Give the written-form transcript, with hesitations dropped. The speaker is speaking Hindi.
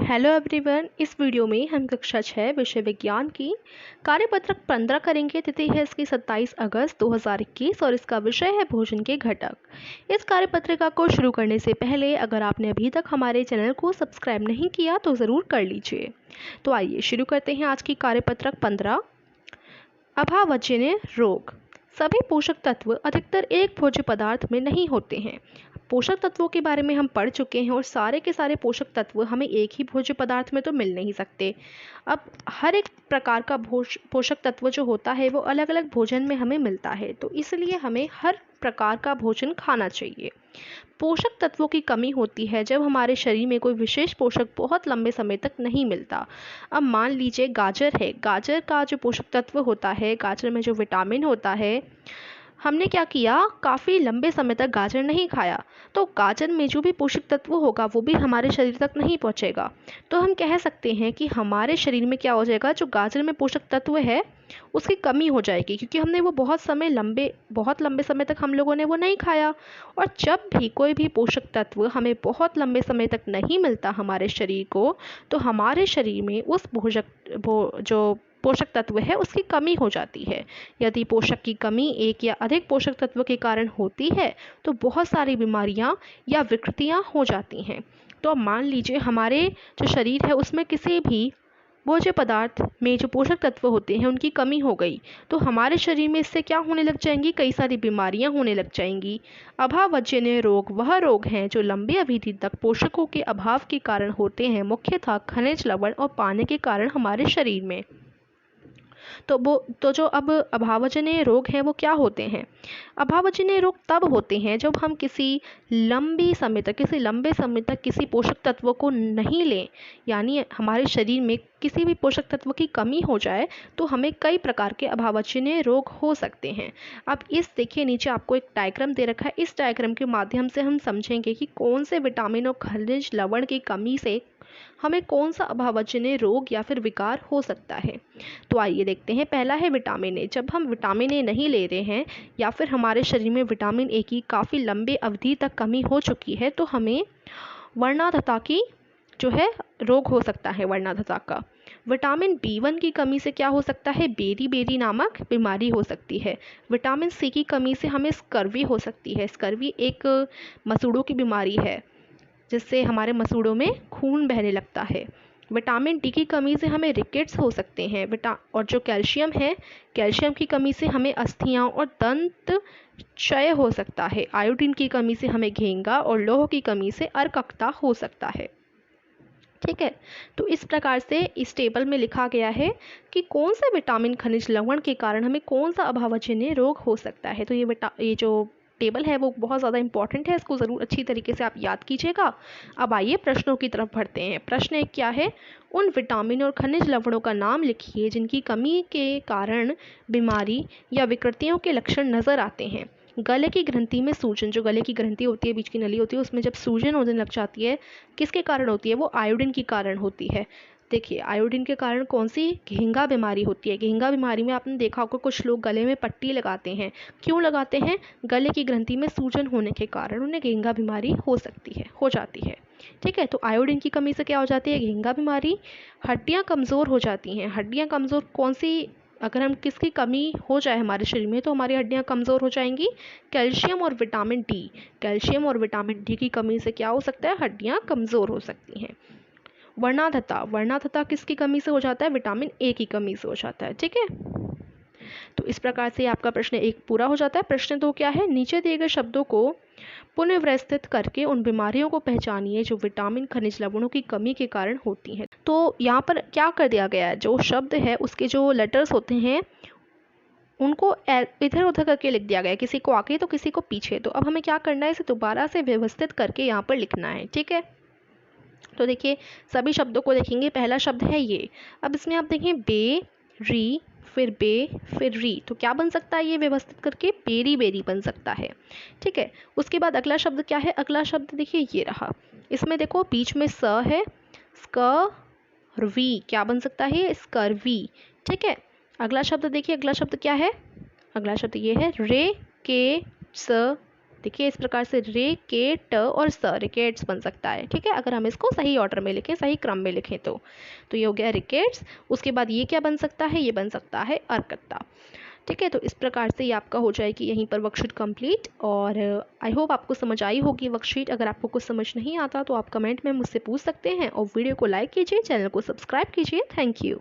Hello everyone. इस वीडियो में हम कक्षा 6 विषय विज्ञान की कार्यपत्रक 15 करेंगे। तिथि है इसकी 27 अगस्त 2021 और इसका विषय है भोजन के घटक। इस कार्यपत्रिका को शुरू करने से पहले अगर आपने अभी तक हमारे चैनल को सब्सक्राइब नहीं किया तो ज़रूर कर लीजिए। तो आइए शुरू करते हैं आज की कार्यपत्रक 15। अभावजन्य रोग। सभी पोषक तत्व अधिकतर एक भोज्य पदार्थ में नहीं होते हैं। पोषक तत्वों के बारे में हम पढ़ चुके हैं और सारे के सारे पोषक तत्व हमें एक ही भोज्य पदार्थ में तो मिल नहीं सकते। अब हर एक प्रकार का पोषक तत्व जो होता है वो अलग अलग भोजन में हमें मिलता है, तो इसलिए हमें हर प्रकार का भोजन खाना चाहिए। पोषक तत्वों की कमी होती है जब हमारे शरीर में कोई विशेष पोषक बहुत लंबे समय तक नहीं मिलता। अब मान लीजिए गाजर है, गाजर का जो पोषक तत्व होता है, गाजर में जो विटामिन होता है, हमने क्या किया, काफ़ी लंबे समय तक गाजर नहीं खाया तो गाजर में जो भी पोषक तत्व होगा वो भी हमारे शरीर तक नहीं पहुंचेगा। तो हम कह सकते हैं कि हमारे शरीर में क्या हो जाएगा, जो गाजर में पोषक तत्व है उसकी कमी हो जाएगी, क्योंकि हमने वो बहुत लंबे समय तक हम लोगों ने वो नहीं खाया। और जब भी कोई भी पोषक तत्व हमें बहुत लंबे समय तक नहीं मिलता हमारे शरीर को, तो हमारे शरीर में उस जो पोषक तत्व है उसकी कमी हो जाती है। यदि पोषक की कमी एक या अधिक पोषक तत्व के कारण होती है तो बहुत सारी बीमारियां या विकृतियां हो जाती हैं। तो अब मान लीजिए हमारे जो शरीर है उसमें किसी भी भोज्य पदार्थ में जो पोषक तत्व होते हैं उनकी कमी हो गई, तो हमारे शरीर में इससे क्या होने लग जाएंगी, कई सारी बीमारियां होने लग जाएंगी। अभावजन्य रोग वह रोग हैं जो लंबी अवधि तक पोषकों के अभाव के कारण होते हैं, मुख्यतः खनिज, लवण और पानी के कारण हमारे शरीर में। तो जो अब अभावजन्य रोग हैं वो क्या होते हैं। अभावजन्य रोग तब होते हैं जब हम किसी लंबे समय तक किसी पोषक तत्व को नहीं लें, यानी हमारे शरीर में किसी भी पोषक तत्व की कमी हो जाए तो हमें कई प्रकार के अभावजन्य रोग हो सकते हैं। अब इस देखिए नीचे आपको एक डायग्राम दे रखा है, इस डायग्राम के माध्यम से हम समझेंगे कि कौन से विटामिन और खनिज लवण की कमी से हमें कौन सा अभावजन्य रोग या फिर विकार हो सकता है। तो आइए देखते हैं। पहला है विटामिन ए। जब हम विटामिन ए नहीं ले रहे हैं या फिर हमारे शरीर में विटामिन ए की काफ़ी लंबे अवधि तक कमी हो चुकी है तो हमें वर्णाधता की जो है रोग हो सकता है, वर्णाधता का। विटामिन बी1 की कमी से क्या हो सकता है, बेरी नामक बीमारी हो सकती है। विटामिन सी की कमी से हमें स्कर्वी हो सकती है। स्कर्वी एक मसूड़ों की बीमारी है जिससे हमारे मसूड़ों में खून बहने लगता है। विटामिन डी की कमी से हमें रिकेट्स हो सकते हैं। और जो कैल्शियम है, कैल्शियम की कमी से हमें अस्थियां और दंत क्षय हो सकता है। आयोडीन की कमी से हमें घेंगा और लौह की कमी से अर्ककता हो सकता है। ठीक है, तो इस प्रकार से इस टेबल में लिखा गया है कि कौन से विटामिन, खनिज, लवण के कारण हमें कौन सा अभावजन्य रोग हो सकता है। तो ये जो टेबल है वो बहुत ज़्यादा इंपॉर्टेंट है, इसको ज़रूर अच्छी तरीके से आप याद कीजिएगा। अब आइए प्रश्नों की तरफ बढ़ते हैं। प्रश्न एक क्या है, उन विटामिन और खनिज लवणों का नाम लिखिए जिनकी कमी के कारण बीमारी या विकृतियों के लक्षण नज़र आते हैं। गले की ग्रंथि में सूजन, जो गले की ग्रंथि होती है, बीच की नली होती है, उसमें जब सूजन होने लग जाती है, किसके कारण होती है, वो आयोडीन के कारण होती है। देखिए आयोडीन के कारण कौन सी, घेंगा बीमारी होती है। घेंगा बीमारी में आपने देखा होगा कुछ लोग गले में पट्टी लगाते हैं। क्यों लगाते हैं, गले की ग्रंथि में सूजन होने के कारण उन्हें घेंगा बीमारी हो जाती है। ठीक है, तो आयोडीन की कमी से क्या हो जाती है, घेंगा बीमारी। हड्डियां कमज़ोर हो जाती हैं। हड्डियां कमज़ोर कौन सी, अगर हम किसकी कमी हो जाए हमारे शरीर में तो हमारी हड्डियां कमज़ोर हो जाएंगी, कैल्शियम और विटामिन डी। कैल्शियम और विटामिन डी की कमी से क्या हो सकता है, हड्डियां कमज़ोर हो सकती हैं। वर्णाधता किसकी कमी से हो जाता है, विटामिन ए की कमी से हो जाता है। ठीक है, तो इस प्रकार से आपका प्रश्न एक पूरा हो जाता है। प्रश्न दो क्या है, नीचे दिए गए शब्दों को पुनर्व्यवस्थित करके उन बीमारियों को पहचानिए जो विटामिन, खनिज लवणों की कमी के कारण होती हैं। तो यहाँ पर क्या कर दिया गया है, जो शब्द है उसके जो लेटर्स होते हैं उनको इधर उधर करके लिख दिया गया है, किसी को आगे तो किसी को पीछे। तो अब हमें क्या करना है, इसे दोबारा से व्यवस्थित करके यहाँ पर लिखना है। ठीक है, तो देखिए सभी शब्दों को देखेंगे। पहला शब्द है ये, अब इसमें आप देखें बे री, फिर बे, फिर री, तो क्या बन सकता है, ये व्यवस्थित करके बेरी बन सकता है। ठीक है, उसके बाद अगला शब्द क्या है, अगला शब्द देखिए ये रहा, इसमें देखो बीच में स है, स्कर्वी, क्या बन सकता है, स्कर्वी। ठीक है, अगला शब्द देखिए, अगला शब्द क्या है, अगला शब्द ये है रे के स देखिए इस प्रकार से रे के ट और स रिकेट्स बन सकता है। ठीक है, अगर हम इसको सही ऑर्डर में लिखें, सही क्रम में लिखें तो ये हो गया रिकेट्स। उसके बाद ये क्या बन सकता है, ये बन सकता है अर्कत्ता। ठीक है, तो इस प्रकार से ये आपका हो जाएगी यहीं पर वर्कशीट कंप्लीट। और आई होप आपको समझ आई होगी वर्कशीट। अगर आपको कुछ समझ नहीं आता तो आप कमेंट में मुझसे पूछ सकते हैं, और वीडियो को लाइक कीजिए, चैनल को सब्सक्राइब कीजिए। Thank you.